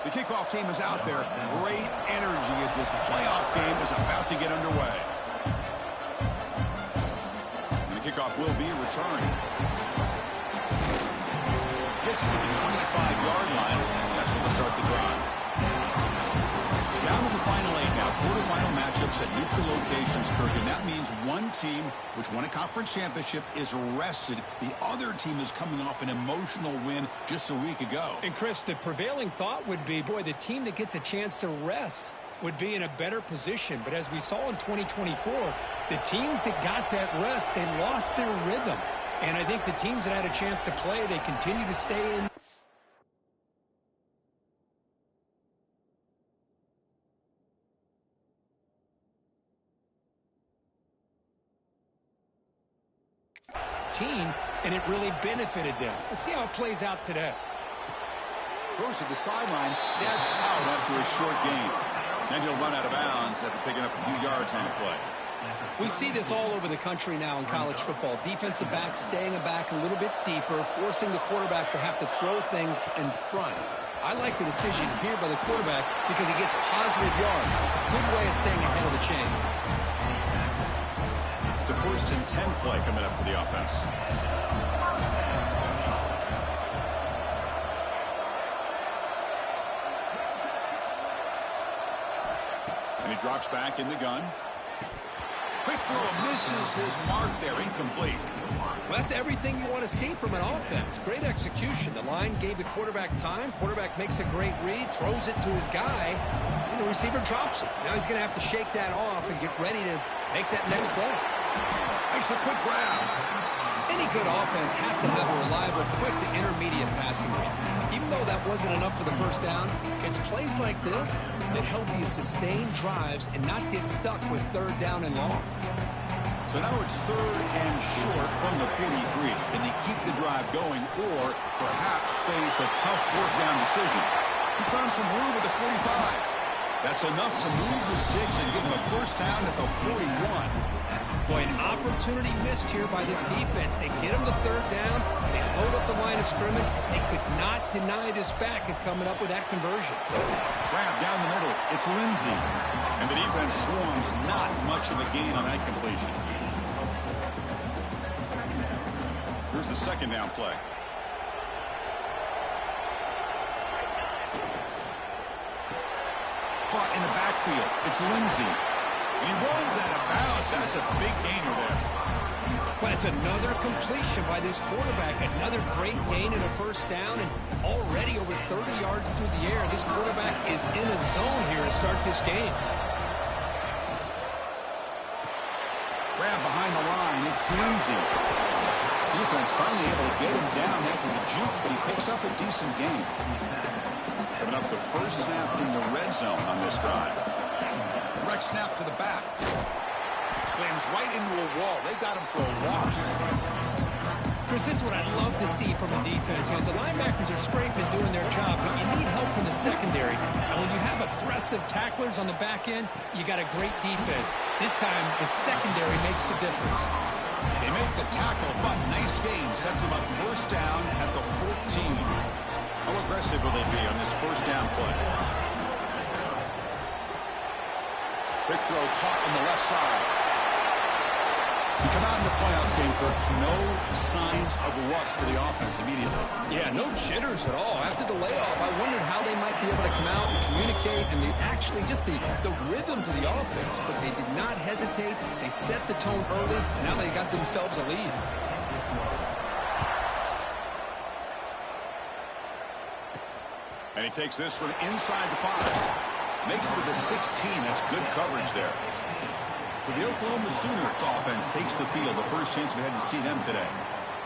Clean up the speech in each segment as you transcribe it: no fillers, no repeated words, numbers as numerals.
The kickoff team is out there. Great energy as this playoff game is about to get underway. And the kickoff will be a return. Gets to the 25-yard line. That's where they'll start the drive. Down to the final 8 now. Quarterfinal matchups at neutral locations, Kirk. And that means one team, which won a conference championship, is rested. The other team is coming off an emotional win just a week ago. And, Chris, the prevailing thought would be, boy, the team that gets a chance to rest would be in a better position. But as we saw in 2024, the teams that got that rest, they lost their rhythm. And I think the teams that had a chance to play, they continue to stay in. And it really benefited them. Let's see how it plays out today. Goes to the sideline, steps out after a short gain. Then he'll run out of bounds after picking up a few yards on the play. We see this all over the country now in college football. Defensive backs staying back a little bit deeper, forcing the quarterback to have to throw things in front. I like the decision here by the quarterback because he gets positive yards. It's a good way of staying ahead of the chains. It's a 1st and 10 play coming up for the offense. And he drops back in the gun. Quick throw, misses his mark there, incomplete. Well, that's everything you want to see from an offense. Great execution. The line gave the quarterback time. Quarterback makes a great read, throws it to his guy, and the receiver drops it. Now he's going to have to shake that off and get ready to make that next play. Makes a quick grab. Any good offense has to have a reliable, quick to intermediate passing game. Even though that wasn't enough for the first down, it's plays like this that help you sustain drives and not get stuck with 3rd down and long. So now it's 3rd and short from the 43. Can they keep the drive going or perhaps face a tough 4th down decision? He's found some room at the 45. That's enough to move the sticks and give him a 1st down at the 41. Boy, an opportunity missed here by this defense. They get him the 3rd down. They load up the line of scrimmage, but they could not deny this back and coming up with that conversion. Grab down the middle. It's Lindsey. And the defense swarms. Not much of a gain on that completion. Here's the 2nd down play. Caught in the backfield. It's Lindsey. He runs out of bounds. That's a big gainer there. But it's another completion by this quarterback. Another great gain in a 1st down, and already over 30 yards through the air. This quarterback is in a zone here to start this game. Grab behind the line. It's Lindsey. Defense finally able to get him down after the juke, but he picks up a decent gain. Coming up the 1st snap in the red zone on this drive. Direct snap to the back. Slams right into a wall. They got him for a loss. Chris, this is what I love to see from a defense. As the linebackers are scraping, doing their job, but you need help from the secondary. And when you have aggressive tacklers on the back end, you got a great defense. This time, the secondary makes the difference. They make the tackle, but nice game. Sets them up 1st down at the 14. How aggressive will they be on this 1st down play? Quick throw caught on the left side. You come out in the playoff game, Kirk, no signs of rust for the offense immediately. Yeah, no jitters at all. After the layoff, I wondered how they might be able to come out and communicate, and actually just the rhythm to the offense. But they did not hesitate. They set the tone early. Now they got themselves a lead. And he takes this from inside the 5. Makes it to the 16. That's good coverage there. So the Oklahoma Sooners offense takes the field. The first chance we had to see them today.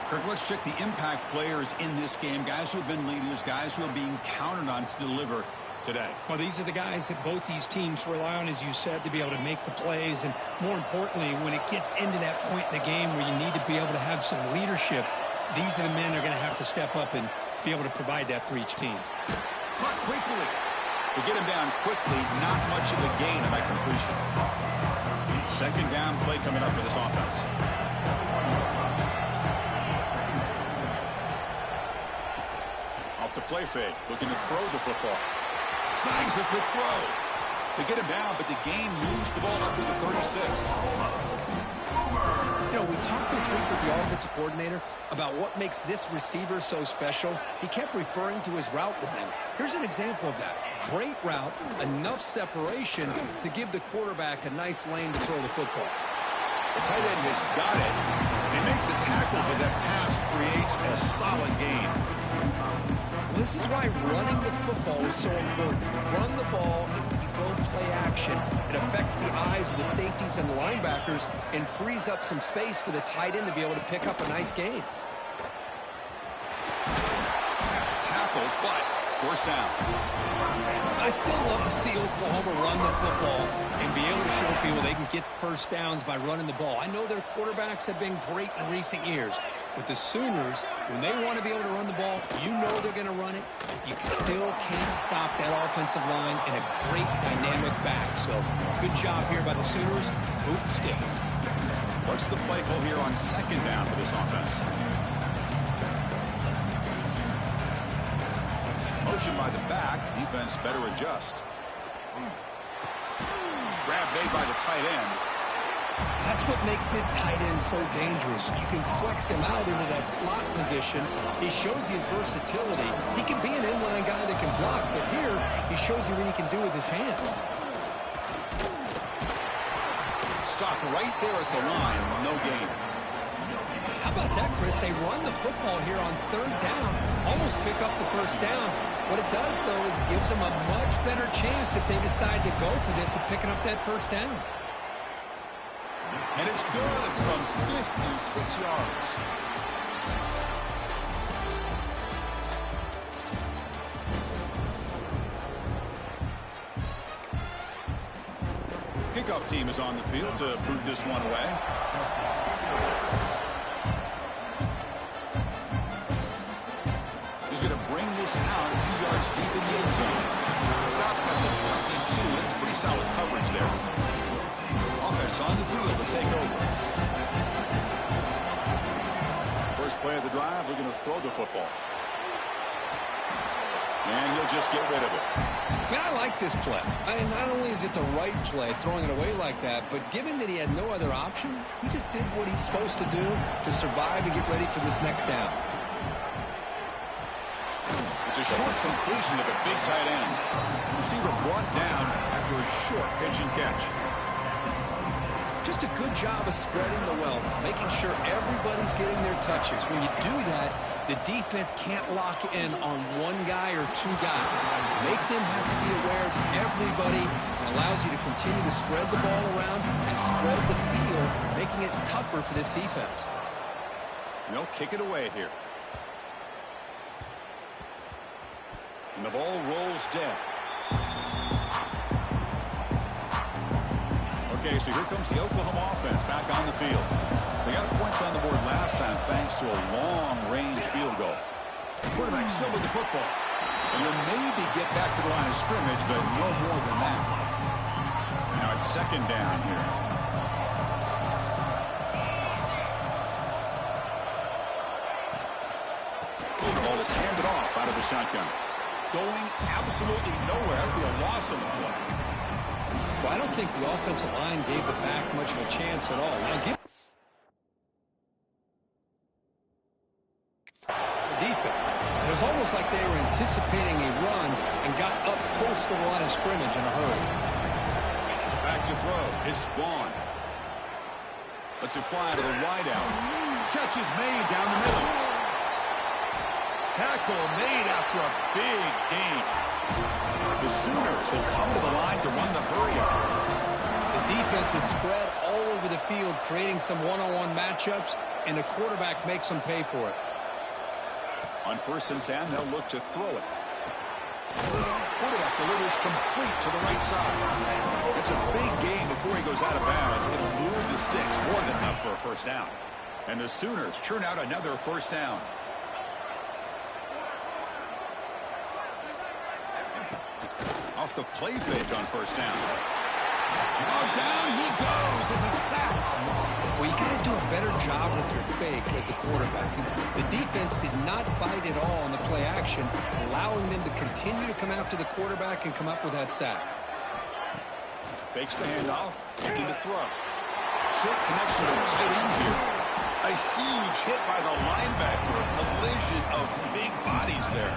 Kirk, let's check the impact players in this game. Guys who have been leaders, guys who are being counted on to deliver today. Well, these are the guys that both these teams rely on, as you said, to be able to make the plays. And more importantly, when it gets into that point in the game where you need to be able to have some leadership, these are the men that are going to have to step up and be able to provide that for each team. Caught quickly. To get him down quickly, not much of a gain of that completion. 2nd down play coming up for this offense. Off the play fake, looking to throw the football. Snags the quick throw. They get him down, but the gain moves the ball up to the 36. You know, we talked this week with the offensive coordinator about what makes this receiver so special. He kept referring to his route running. Here's an example of that. Great route, enough separation to give the quarterback a nice lane to throw the football. The tight end has got it. They make the tackle, but that pass creates a solid gain. This is why running the football is so important. Run the ball, and when you go play action, it affects the eyes of the safeties and linebackers and frees up some space for the tight end to be able to pick up a nice gain. Tackle, but first down. I still love to see Oklahoma run the football and be able to show people they can get first downs by running the ball. I know their quarterbacks have been great in recent years, but the Sooners, when they want to be able to run the ball, you know they're going to run it. You still can't stop that offensive line and a great dynamic back. So good job here by the Sooners. Move the sticks. What's the play call here on second down for this offense? Motion by the back. Defense better adjust. Grab made by the tight end. That's what makes this tight end so dangerous. You can flex him out into that slot position. He shows you his versatility. He can be an inline guy that can block, but here he shows you what he can do with his hands. Stopped right there at the line. No gain. How about that, Chris? They run the football here on third down, almost pick up the first down. What it does, though, is it gives them a much better chance if they decide to go for this of picking up that first down. And it's good from 56 yards. Kickoff team is on the field to boot this one away. He's going to bring this out a few yards deep in the end zone. Stopped at the 22. That's pretty solid coverage there. Offense on the field to take over. First play of the drive, they're going to throw the football. And he'll just get rid of it. Man, I like this play. Not only is it the right play, throwing it away like that, but given that he had no other option, he just did what he's supposed to do to survive and get ready for this next down. It's a short completion of a big tight end. Receiver brought down after a short pitch and catch. Just a good job of spreading the wealth, making sure everybody's getting their touches. When you do that, the defense can't lock in on one guy or two guys. Make them have to be aware of everybody. It allows you to continue to spread the ball around and spread the field, making it tougher for this defense. They'll kick it away here. And the ball rolls dead. Okay, so here comes the Oklahoma offense back on the field. They got points on the board last time thanks to a long-range field goal. Quarterback still with the football. And they'll maybe get back to the line of scrimmage, but no more than that. Now it's second down here. The ball is handed off out of the shotgun. Going absolutely nowhere. That would be a loss on the play. Well, I don't think the offensive line gave the back much of a chance at all. Now, give the defense. It was almost like they were anticipating a run and got up close to the line of scrimmage in a hurry. Back to throw. It's Vaughn. Lets it fly to the wideout. Catch is made down the middle. Tackle made after a big gain. The Sooners will come to the line to run the hurry-up. The defense is spread all over the field, creating some one-on-one matchups, and the quarterback makes them pay for it. On 1st and 10, they'll look to throw it. Quarterback delivers complete to the right side. It's a big gain before he goes out of bounds. It'll move the sticks more than enough for a first down. And the Sooners churn out another first down. Off the play fake on first down. Oh, down he goes. It's a sack. Well, you got to do a better job with your fake as the quarterback. The defense did not bite at all on the play action, allowing them to continue to come after the quarterback and come up with that sack. Fakes the handoff, looking to throw. Short connection to the tight end here. A huge hit by the linebacker. A collision of big bodies there.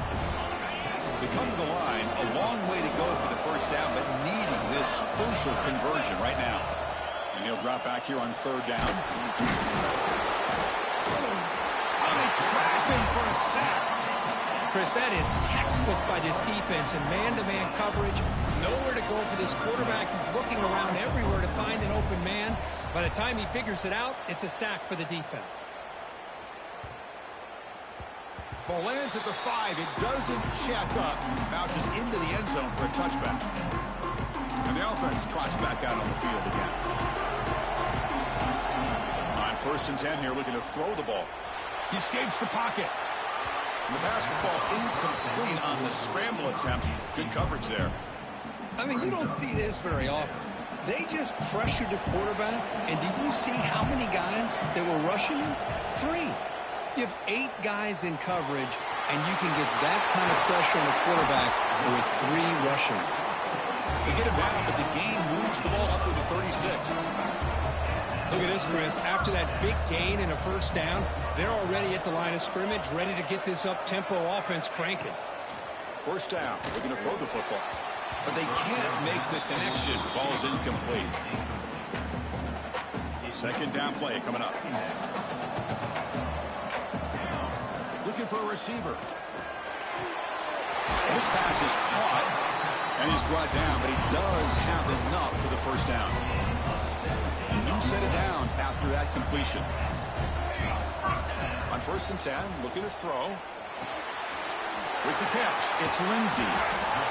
They come to the line, a long way to go for the first down, but needing this crucial conversion right now. And he'll drop back here on third down. Oh, they trap him for a sack. Chris, that is textbook by this defense in man-to-man coverage. Nowhere to go for this quarterback. He's looking around everywhere to find an open man. By the time he figures it out, it's a sack for the defense. Ball lands at the 5. It doesn't check up. Bounces into the end zone for a touchback. And the offense trots back out on the field again. On 1st and 10 here, looking to throw the ball. He escapes the pocket. And the pass will fall incomplete on the scramble attempt. Good coverage there. I mean, you don't see this very often. They just pressured the quarterback, and did you see how many guys that were rushing him? 3. You have 8 guys in coverage, and you can get that kind of pressure on the quarterback with 3 rushing. They get him down, but the gain moves the ball up to the 36. Look at this, Chris. After that big gain and a first down, they're already at the line of scrimmage, ready to get this up-tempo offense cranking. First down. They're going to throw the football. But they can't make the connection. Ball's incomplete. Second down play coming up. Looking for a receiver. This pass is caught, and he's brought down, but he does have enough for the first down. A new set of downs after that completion. On 1st and 10, looking to throw. With the catch, it's Lindsey.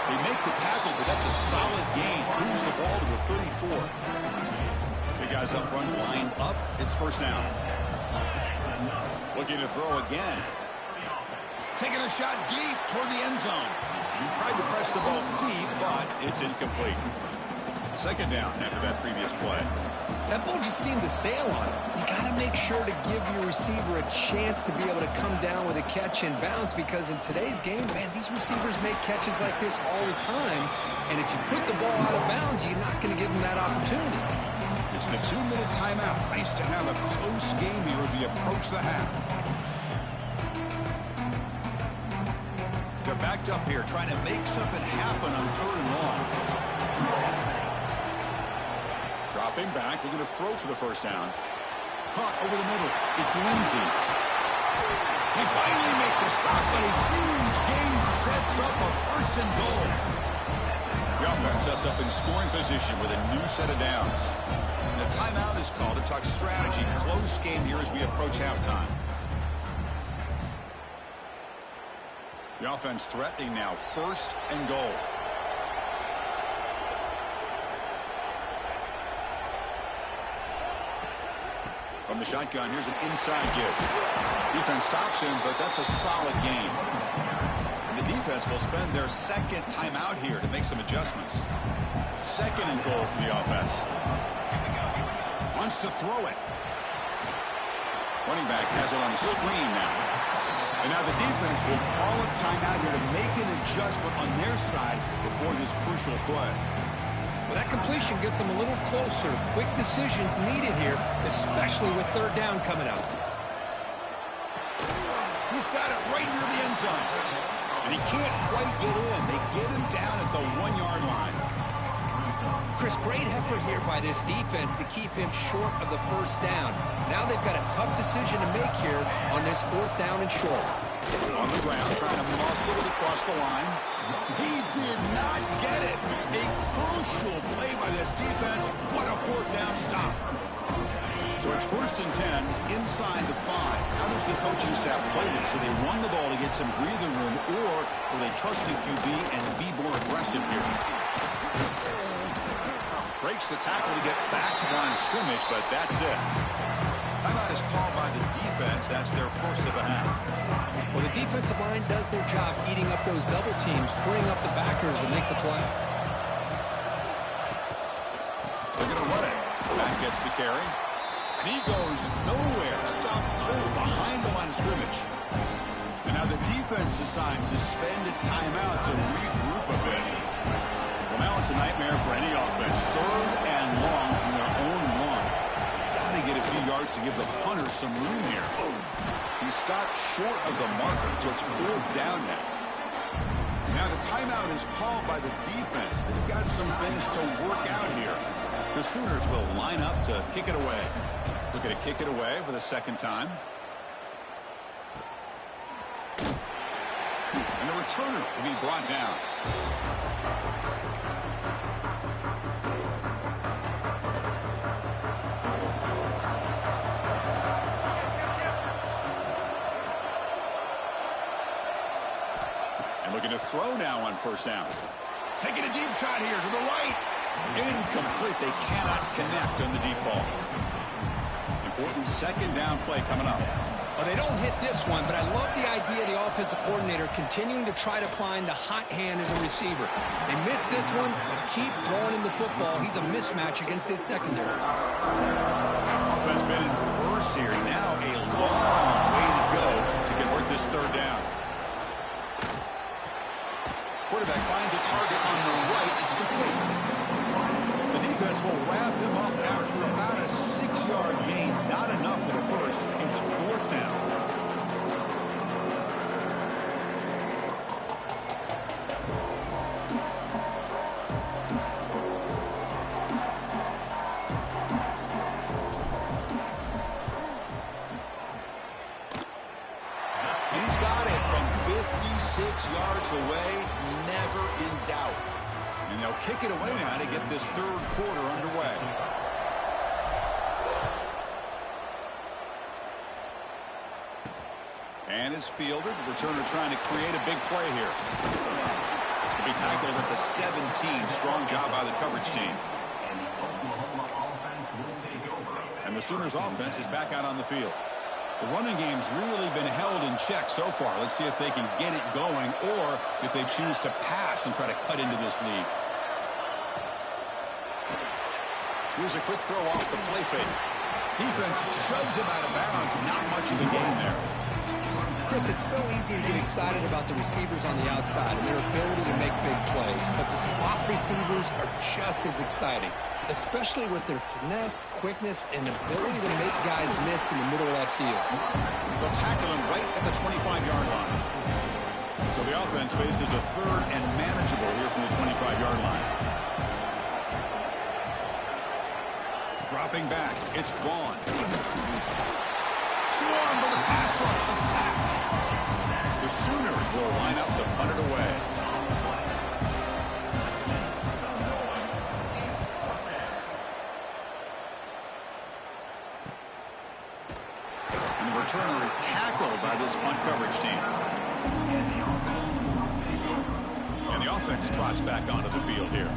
They make the tackle, but that's a solid gain. Moves the ball to the 34. Big guys up front, lined up. It's first down. Looking to throw again. Taking a shot deep toward the end zone. Tried to press the ball deep, but it's incomplete. Second down after that previous play. That ball just seemed to sail on it. You got to make sure to give your receiver a chance to be able to come down with a catch and bounce, because in today's game, man, these receivers make catches like this all the time. And if you put the ball out of bounds, you're not going to give them that opportunity. It's the 2-minute timeout. Nice to have a close game here as we approach the half. They're backed up here, trying to make something happen on 3rd and long. Dropping back, looking to throw for the first down. Caught over the middle. It's Lindsey. They finally make the stop, but a huge gain sets up a 1st and goal. The offense sets up in scoring position with a new set of downs. And a timeout is called to talk strategy. Close game here as we approach halftime. The offense threatening now, 1st and goal. From the shotgun, here's an inside give. Defense stops him, but that's a solid game. And the defense will spend their second timeout here to make some adjustments. 2nd and goal for the offense. Wants to throw it. Running back has it on the screen now. And now the defense will call a timeout here to make an adjustment on their side before this crucial play. Well, that completion gets them a little closer. Quick decisions needed here, especially with 3rd down coming up. He's got it right near the end zone. And he can't quite get in. They get him down at the 1-yard line. Chris, great effort here by this defense to keep him short of the first down. Now they've got a tough decision to make here on this 4th down and short. On the ground, trying to muscle it across the line. He did not get it. A crucial play by this defense. What a 4th down stop. So it's 1st and 10 inside the 5. How does the coaching staff play this? So they run the ball to get some breathing room, or will they trust the QB and be more aggressive here? Breaks the tackle to get back to the line of scrimmage, but that's it. Timeout is called by the defense. That's their 1st of the half. Well, the defensive line does their job eating up those double teams, freeing up the backers to make the play. gets the carry. And he goes nowhere. Stopped cold behind the line of scrimmage. And now the defense decides to spend a timeout to regroup a bit. Well, now it's a nightmare for any offense. 3rd and long from their own one. Got to get a few yards to give the punter some room here. He stopped short of the marker, so it's 4th down now. Now the timeout is called by the defense. They've got some things to work out here. The Sooners will line up to kick it away. Look at it, kick it away for the 2nd time. And the returner will be brought down. And looking to throw now on 1st down. Taking a deep shot here to the right. Incomplete. They cannot connect on the deep ball. Important 2nd down play coming up. Well, they don't hit this one, but I love the idea of the offensive coordinator continuing to try to find the hot hand as a receiver. They missed this one, but keep throwing him the football. He's a mismatch against his secondary. Offense been in reverse here. Now a long way to go to convert this 3rd down. Quarterback finds a target on the right. It's complete. The defense will wrap him up after about a 6-yard gain. Not enough for the 1st. It's 4th down. He's got it from 56 yards away. Never in doubt. And they'll kick it away now to get this 3rd quarter underway. And is fielded. Returner trying to create a big play here. To be tackled at the 17. Strong job by the coverage team. And the Sooners offense is back out on the field. The running game's really been held in check so far. Let's see if they can get it going or if they choose to pass and try to cut into this lead. Here's a quick throw off the play fake. Defense shoves him out of bounds. Not much of a gain there. Chris, it's so easy to get excited about the receivers on the outside and their ability to make big plays, but the slot receivers are just as exciting, especially with their finesse, quickness, and ability to make guys miss in the middle of that field. They'll tackle him right at the 25-yard line. So the offense faces a 3rd and manageable here from the 25-yard line. Dropping back, it's Vaughn. Swarmed by the pass rush, a sack. The Sooners will line up to punt it away. And the returner is tackled by this punt coverage team. And the offense trots back onto the field here.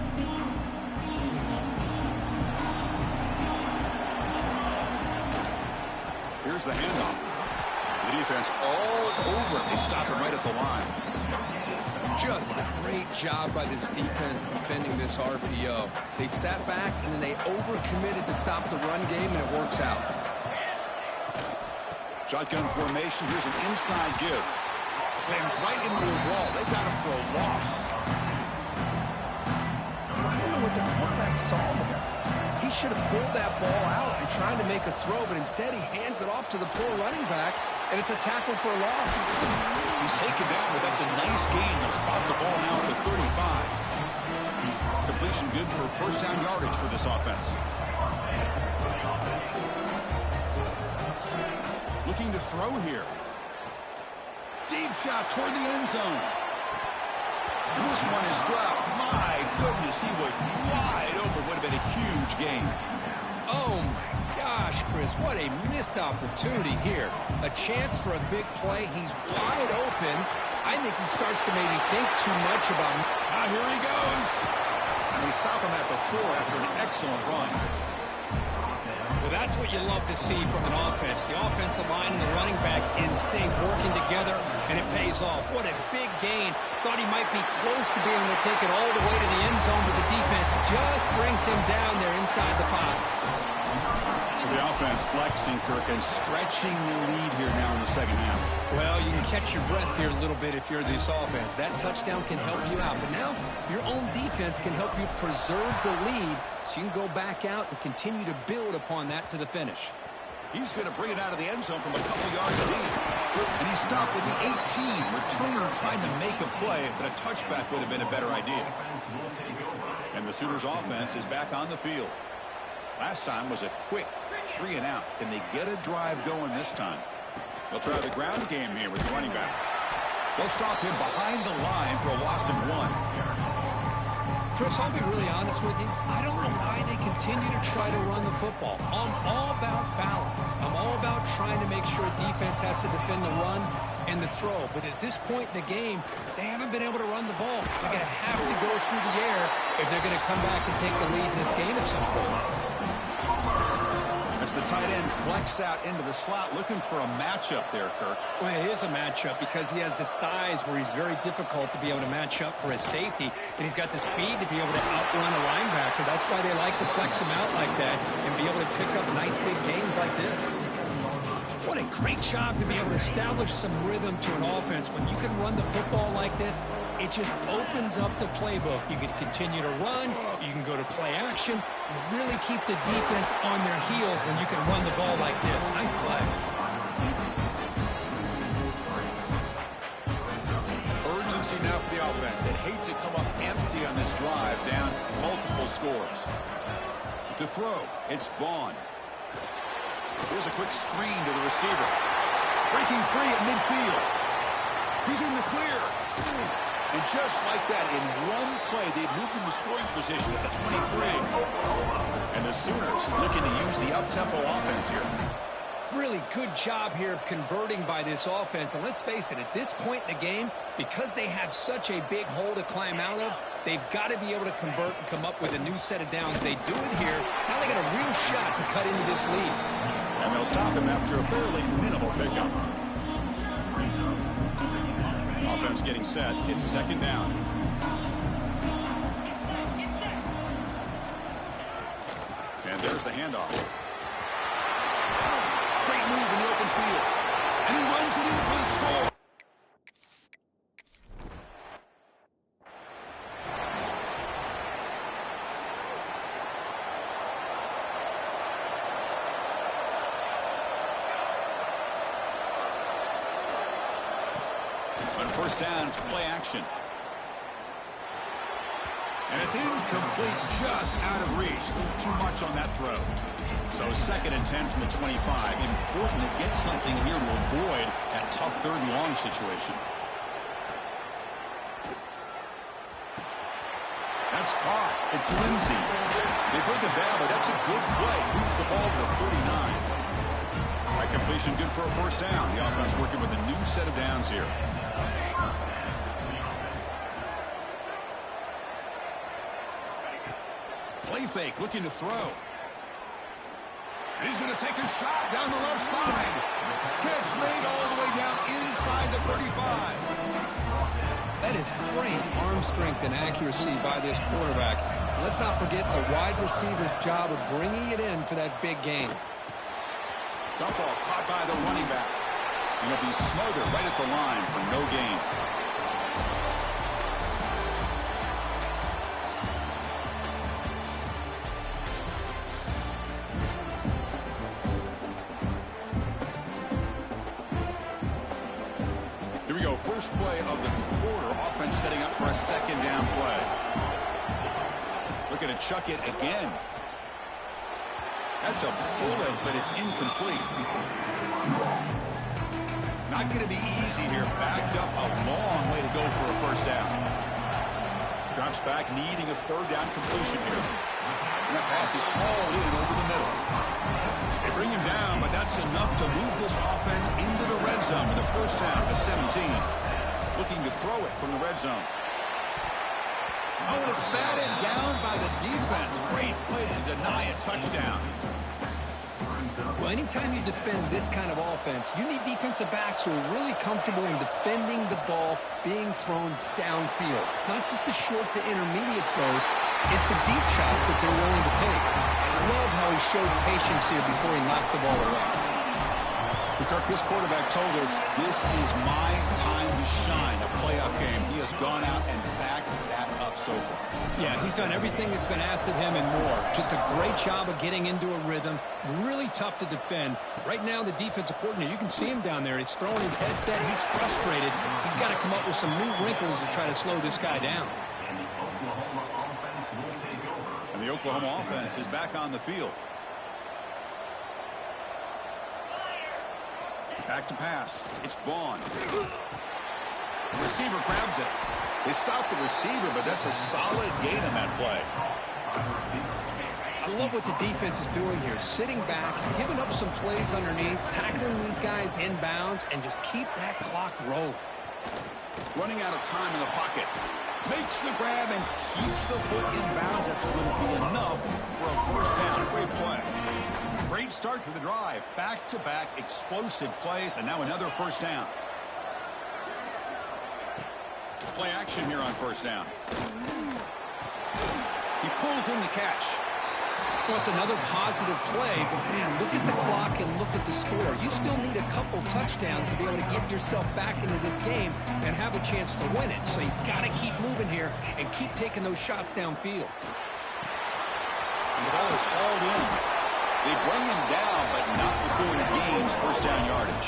Here's the handoff. The defense all over it. They stop it right at the line. Just a great job by this defense defending this RPO. They sat back and then they overcommitted to stop the run game, and it works out. Shotgun formation. Here's an inside give. Slams right into the wall. They got him for a loss. I don't know what the quarterback saw there. He should have pulled that ball out and tried to make a throw, but instead he hands it off to the poor running back, and it's a tackle for a loss. He's taken down, but that's a nice gain. They'll spot the ball now at the 35. Completion good for 1st down yardage for this offense. Looking to throw here. Deep shot toward the end zone. And this one is dropped. My goodness, he was wide open. Would have been a huge gain. Oh, my gosh, Chris, what a missed opportunity here. A chance for a big play. He's wide open. I think he starts to maybe think too much about him. Now here he goes. And they stop him at the 4 after an excellent run. Well, that's what you love to see from an offense. The offensive line and the running back in sync, working together, and it pays off. What a big gain. Thought he might be close to being able to take it all the way to the end zone, but the defense just brings him down there inside the 5. So the offense flexing, Kirk, and stretching the lead here now in the second half. Well, you can catch your breath here a little bit if you're this offense. That touchdown can help you out. But now your own defense can help you preserve the lead so you can go back out and continue to build upon that to the finish. He's going to bring it out of the end zone from a couple yards deep. And he stopped with the 18. Returner tried to make a play, but a touchback would have been a better idea. And the Sooners offense is back on the field. Last time was a quick 3 and out. Can they get a drive going this time? They'll try the ground game here with the running back. They'll stop him behind the line for a loss of 1. Chris, I'll be really honest with you. I don't know why they continue to try to run the football. I'm all about balance. I'm all about trying to make sure defense has to defend the run and the throw. But at this point in the game, they haven't been able to run the ball. They're going to have to go through the air if they're going to come back and take the lead in this game at some point. As the tight end flex out into the slot, looking for a matchup there, Kirk. Well, it is a matchup because he has the size where he's very difficult to be able to match up for his safety, and he's got the speed to be able to outrun a linebacker. That's why they like to flex him out like that and be able to pick up nice big gains like this. What a great job to be able to establish some rhythm to an offense. When you can run the football like this, it just opens up the playbook. You can continue to run. You can go to play action. You really keep the defense on their heels when you can run the ball like this. Nice play. Urgency now for the offense. They'd hate to come up empty on this drive, down multiple scores. To throw, it's Vaughn. Here's a quick screen to the receiver. Breaking free at midfield. He's in the clear. And just like that, in one play, they've moved into scoring position at the 23. And the Sooners looking to use the up-tempo offense here. Really good job here of converting by this offense. And let's face it, at this point in the game, because they have such a big hole to climb out of, they've got to be able to convert and come up with a new set of downs. They do it here. Now they got a real shot to cut into this lead. And they'll stop him after a fairly minimal pickup. Offense getting set. It's second down. And there's the handoff. Great move in the open field. And he runs it in for the score. On first down, it's play action. And it's incomplete, just out of reach. A little too much on that throw. So 2nd and 10 from the 25. Important to get something here to avoid that tough 3rd and long situation. That's caught. It's Lindsey. They bring it down, but that's a good play. Moves the ball to the 39. Right completion, good for a first down. The offense working with a new set of downs here. Play fake, looking to throw. And he's going to take a shot down the left side. Catch made all the way down inside the 35. That is great arm strength and accuracy by this quarterback. Let's not forget the wide receiver's job of bringing it in for that big gain. Dump off caught by the running back. And he'll be smothered right at the line for no gain. Here we go. First play of the quarter. Offense setting up for a 2nd down play. Looking to chuck it again. That's a bullet, but it's incomplete. Not going to be easy here. Backed up a long way to go for a first down. Drops back, needing a 3rd down completion here. And that pass is hauled in over the middle. They bring him down, but that's enough to move this offense into the red zone with a first down to 17. Looking to throw it from the red zone. Oh, and it's batted down by the defense. Great play to deny a touchdown. Well, anytime you defend this kind of offense, you need defensive backs who are really comfortable in defending the ball being thrown downfield. It's not just the short to intermediate throws, it's the deep shots that they're willing to take. I love how he showed patience here before he knocked the ball away. Kirk, this quarterback told us this is my time to shine, a playoff game. He has gone out and backed that up so far. Yeah, he's done everything that's been asked of him and more. Just a great job of getting into a rhythm. Really tough to defend. Right now, the defensive coordinator, you can see him down there. He's throwing his headset. He's frustrated. He's got to come up with some new wrinkles to try to slow this guy down. And the Oklahoma offense is back on the field. Back to pass. It's Vaughn. The receiver grabs it. They stop the receiver, but that's a solid gain on that play. I love what the defense is doing here. Sitting back, giving up some plays underneath, tackling these guys inbounds, and just keep that clock rolling. Running out of time in the pocket. Makes the grab and keeps the foot in bounds. That's going to be enough for a first down. Great play. Great start to the drive. Back-to-back explosive plays, and now another first down. Play action here on first down. He pulls in the catch. Well, it's another positive play, but man, look at the clock and look at the score. You still need a couple touchdowns to be able to get yourself back into this game and have a chance to win it. So you got to keep moving here and keep taking those shots downfield. And the ball is hauled in. They bring him down, but not before he gains first down yardage.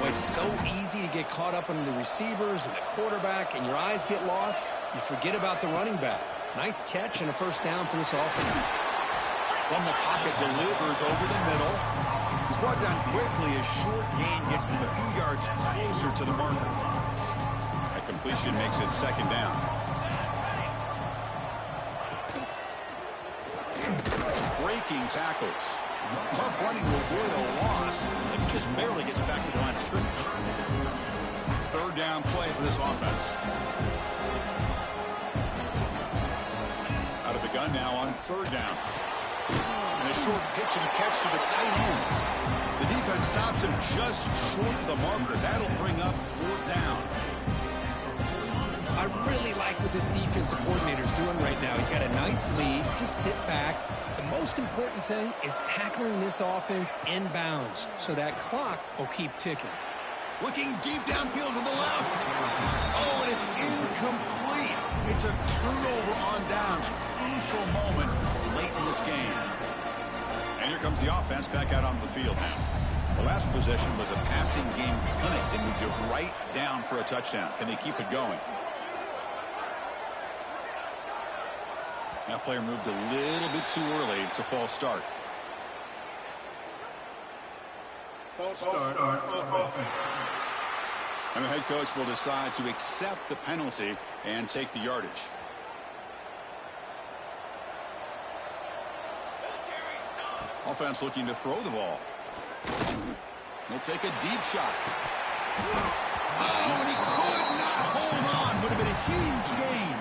Well, it's so easy to get caught up in the receivers and the quarterback, and your eyes get lost. You forget about the running back. Nice catch and a first down for this offense. From the pocket, delivers over the middle. He's brought down quickly. A short gain gets them a few yards closer to the marker. That completion makes it second down. Breaking tackles. Tough running to avoid a loss. And just barely gets back to the line of scrimmage. Third down play for this offense. Out of the gun now on third down. And a short pitch and catch to the tight end. The defense stops him just short of the marker. That'll bring up fourth down. I really like what this defensive coordinator is doing right now. He's got a nice lead. Just sit back. The most important thing is tackling this offense inbounds so that clock will keep ticking. Looking deep downfield to the left. Oh, and it's incomplete. It's a turnover on downs. Crucial moment late in this game. And here comes the offense back out onto the field now. The last possession was a passing game clinic. They moved it right down for a touchdown. Can they keep it going? That player moved a little bit too early. It's a false start. False start on offense. And the head coach will decide to accept the penalty and take the yardage. Offense looking to throw the ball. He'll take a deep shot. Oh, and he could not hold on. Would have been a huge gain.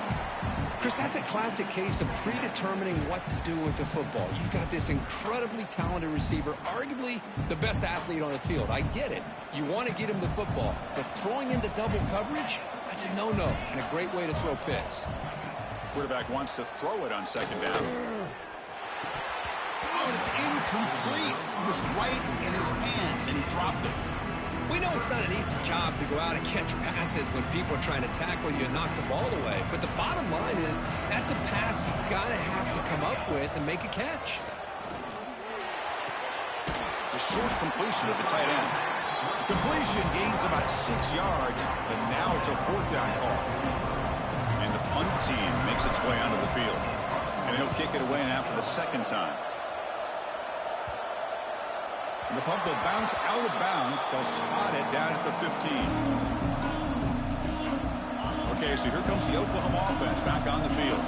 Chris, that's a classic case of predetermining what to do with the football. You've got this incredibly talented receiver, arguably the best athlete on the field. I get it. You want to get him the football, but throwing into double coverage, that's a no-no and a great way to throw picks. Quarterback wants to throw it on second down. Oh, it's incomplete. It was right in his hands, and he dropped it. We know it's not an easy job to go out and catch passes when people are trying to tackle you and knock the ball away. But the bottom line is that's a pass you've got to have to come up with and make a catch. The short completion of the tight end. The completion gains about 6 yards, but now it's a fourth down call. And the punt team makes its way onto the field. And he'll kick it away now for the second time. And the punt will bounce out of bounds. They'll spot it down at the 15. Okay, so here comes the Oklahoma offense back on the field.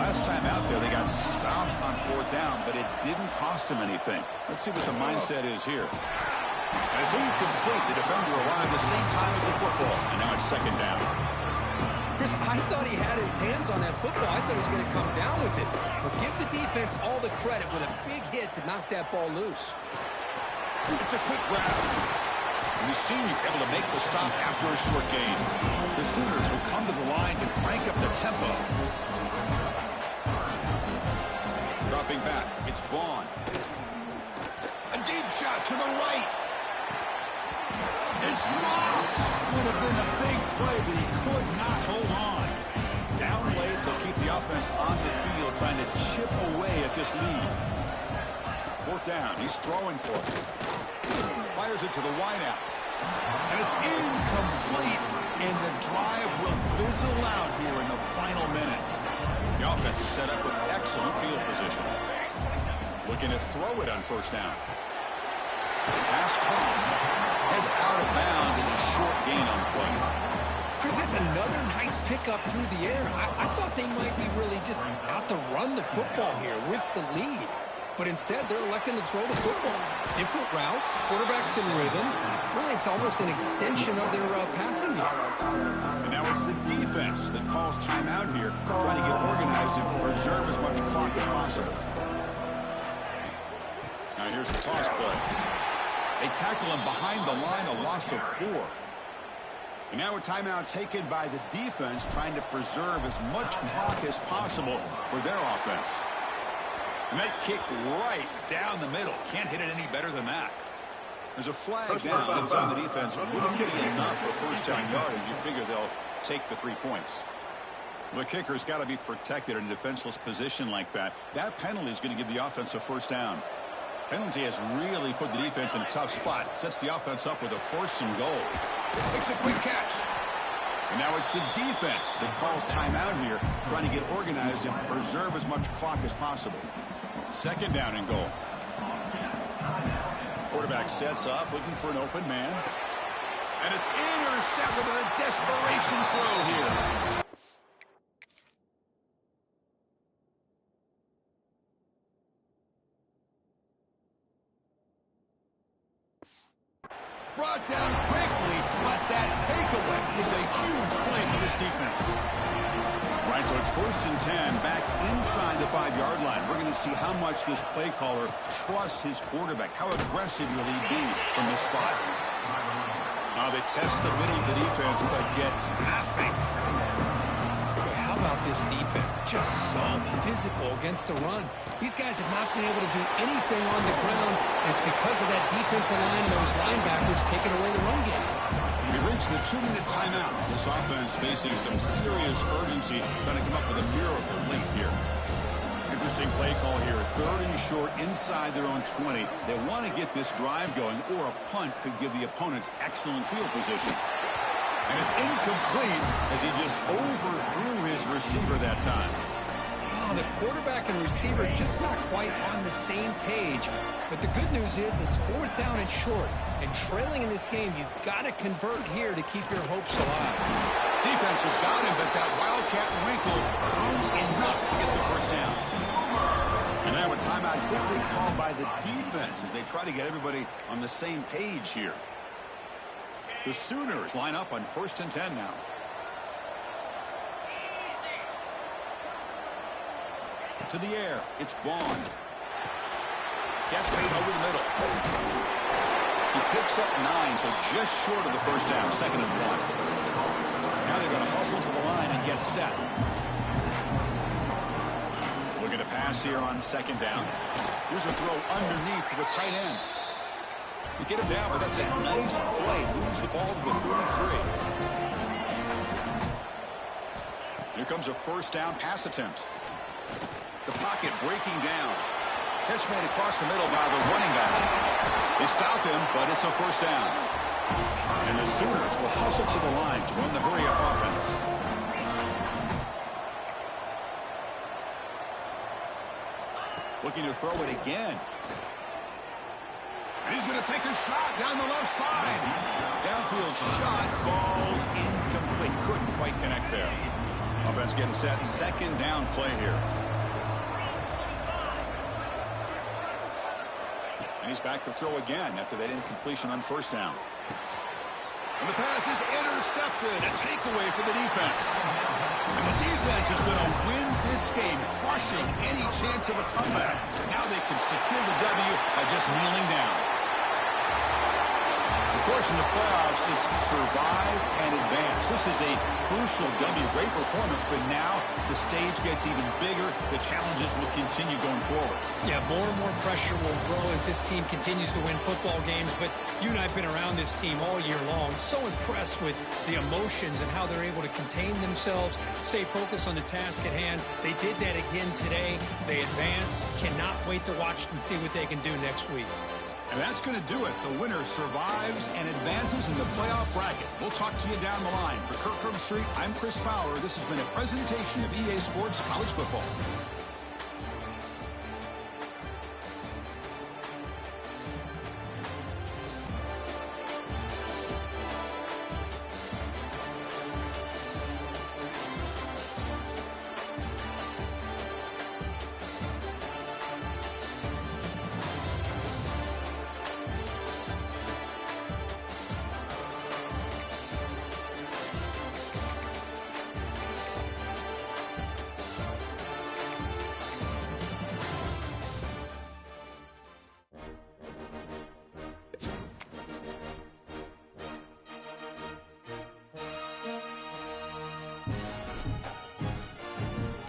Last time out there, they got stopped on fourth down, but it didn't cost them anything. Let's see what the mindset is here. And it's incomplete. The defender arrived the same time as the football, and now it's second down. Chris, I thought he had his hands on that football. I thought he was going to come down with it. But give the defense all the credit with a big hit to knock that ball loose. It's a quick grab. And the senior able to make the stop after a short gain. The Sooners will come to the line to crank up the tempo. Dropping back, it's Vaughn. A deep shot to the right. It's dropped. Would have been a big play, but he could not hold on. Down late, they'll keep the offense on the field, trying to chip away at this lead. Fourth down, he's throwing for it. Fires it to the wideout. And it's incomplete. And the drive will fizzle out here in the final minutes. The offense is set up with excellent field position. Looking to throw it on first down. Pass caught. Heads out of bounds as a short gain on the play. Chris, that's another nice pickup through the air. I thought they might be really just out to run the football here with the lead. But instead, they're electing to throw the football. Different routes, quarterbacks in rhythm. Really, it's almost an extension of their passing game. And now it's the defense that calls timeout here, trying to get organized and preserve as much clock as possible. Now here's the toss play. They tackle him behind the line, a loss of 4. And now a timeout taken by the defense, trying to preserve as much clock as possible for their offense. And that kick right down the middle. Can't hit it any better than that. There's a flag down. It's on the defense. Wouldn't be enough for first-down yardage. You figure they'll take the 3 points. The kicker's got to be protected in a defenseless position like that. That penalty is going to give the offense a first down. Penalty has really put the defense in a tough spot. Sets the offense up with a 1st and goal. Makes a quick catch. And now it's the defense that calls timeout here, trying to get organized and preserve as much clock as possible. 2nd down and goal. Quarterback sets up, looking for an open man. And it's intercepted with a desperation throw here. Brought down quickly, but that takeaway is a huge play for this defense. Right, so it's 1st and 10, back inside the 5-yard line. We're going to see how much this play caller trusts his quarterback. How aggressive will he be from this spot? They test the middle of the defense, but get nothing. How about this defense? Just so physical against the run. These guys have not been able to do anything on the ground. And it's because of that defensive line and those linebackers taking away the run game. We reached the 2-minute timeout. This offense facing some serious urgency, trying to come up with a miracle late here. Interesting play call here. 3rd and short inside their own 20. They want to get this drive going, or a punt could give the opponents excellent field position. And it's incomplete as he just overthrew his receiver that time. Oh, the quarterback and receiver just not quite on the same page. But the good news is it's 4th down and short. And trailing in this game, you've got to convert here to keep your hopes alive. Defense has got him, but that Wildcat wrinkle earns enough to get the first down. And now a timeout quickly called by the defense as they try to get everybody on the same page here. The Sooners line up on 1st and 10 now. To the air, it's Vaughn. Catch made over the middle. He picks up 9, so just short of the first down, 2nd and 1. Now they're going to hustle to the line and get set. Looking to pass here on 2nd down. Here's a throw underneath to the tight end. They get him down, but that's a nice play. Moves the ball to the 33. Here comes a 1st down pass attempt. The pocket breaking down. Catch made across the middle by the running back. They stop him, but it's a 1st down. And the Sooners will hustle to the line to run the hurry-up offense. Looking to throw it again. And he's going to take a shot down the left side. Downfield shot falls incomplete. Couldn't quite connect there. Offense getting set. 2nd down play here. And he's back to throw again after that incompletion on 1st down. And the pass is intercepted. A takeaway for the defense. And the defense is going to win this game, crushing any chance of a comeback. Now they can secure the W by just kneeling down. Of course, in the playoffs, it's survive and advance. This is a crucial W. Great performance, but now the stage gets even bigger. The challenges will continue going forward. Yeah, more and more pressure will grow as this team continues to win football games. But you and I have been around this team all year long. So impressed with the emotions and how they're able to contain themselves, stay focused on the task at hand. They did that again today. They advance. Cannot wait to watch and see what they can do next week. And that's going to do it. The winner survives and advances in the playoff bracket. We'll talk to you down the line. For Kirk Herbstreit, I'm Chris Fowler. This has been a presentation of EA Sports College Football.